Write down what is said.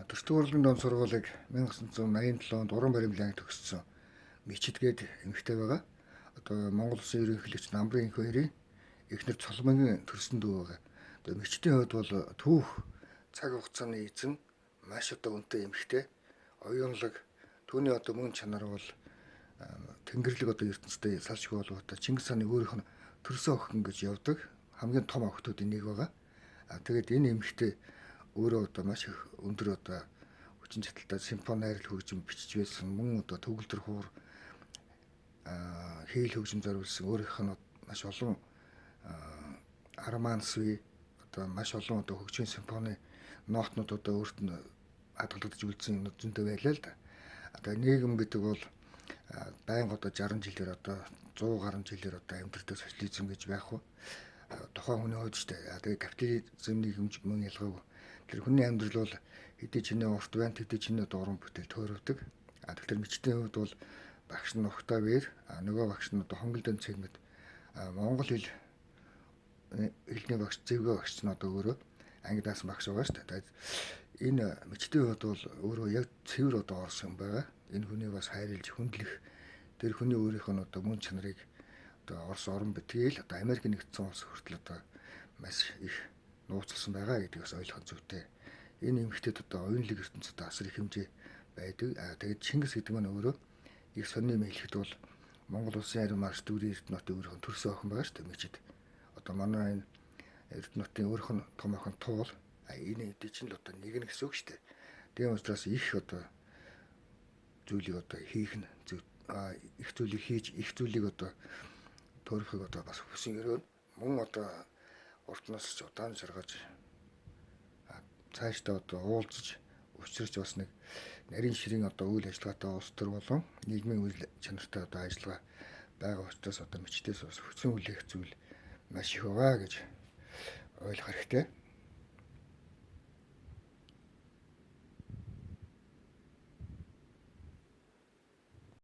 Төстэй урлагийн дунд сургуулийг 1987 онд уран баримлан анги төгссөн Мичидгээд эмэгтэй байгаа. Одоо Монгол Улсын ерөнхийлөгч Намрын энх хоёрын эхнэр Цолмогийн төрсөн дүү байгаа. Одоо Мичидийн хувьд бол түүх цаг хугацааны эзэн маш одоо үнэтэй эмэгтэй, оюунлаг, түүний одоо мөн чанар бол Тэнгэрлэг одоо ертөнцийн салшгүй болоотой Чингис хааны өөрийнх нь төрсөн охин гэж явдаг хамгийн том охтуудын нэг байгаа. Тэгээд энэ эмэгтэй өөрөө одоо маш их өндөр одоо хүчин чадалтай симфони найрал хөгжим бичиж байсан мөн одоо төгөлдөр хуур хийл хөгжим зориулсан өөрийнх нь маш олон армансви одоо маш олон одоо хөгжмийн симфони нотнууд одоо өөрт нь хадгалагдаж үлдсэн юм зөнтэй байлаа л да. Одоо нийгэм гэдэг бол байнга одоо 60 жилээр одоо 100 гаруй жилээр одоо амьдралтай социализм гэж байх уу тухайн хүний хувьд шүү дээ. Тэгээ капитализм нийгэмж мөн ялгаагүй. Тэр хүний амьдрал бол хэдий чиний урт байна, хэдий чиний одоо уран бүтээл тойрогдөг. Тэгэхээр Мичидийн хувьд бол багш нь Октавиэр, нөгөө багш нь одоо Хонголдын цэгмэд Монгол хэлний багш, зэвгээ багш нь одоо өөрөө анги даасан багш байгаа шүү дээ. Энэ Мичидийн хувьд бол өөрөө яг цэвэр одоо орсон байгаа. Энэ хүний бас хайрлж хүндлэх, тэр хүний өөрийнх нь одоо мөн чанарыг одоо Орос орон битгээл одоо Америк нэгдсэн улс хүртэл одоо маш их нууцлсан байгаа гэдгийг бас ойлгох зүйтэй. Энэ эмэгтэйд одоо оюунлаг ертөнцид асар их хэмжээ байдаг. Тэгээд Чингис гэдэг нь өөрөө их сонирм хэлэхэд бол Монгол Улсын арим марш дүүрийн эрдэнэтийн өөрийнх нь төрсөн охин байгаа шүү дээ Мичид. Одоо манай энэ эрдэнэтийн өөрийнх нь том охин Туул энэ эдийн чинь л одоо нэг нь гэсэн үг шүү дээ. Тийм учраас их одоо зүйлийг одоо хийх нь их зүйлийг хийж их зүйлийг одоо төрөхийг одоо бас хүсэн өрөө мөн одоо уртнаас ч удаан жаргаж цаашдаа одоо уулзаж учирч бас нэг нарийн ширийн одоо үйл ажиллагаатай улс төр болон нийгмийн үйл чанартай одоо ажиллагаа байгаа учраас одоо Мичидээс бас хүчин хүлээх зүйл маш их байгаа гэж ойлгох хэрэгтэй.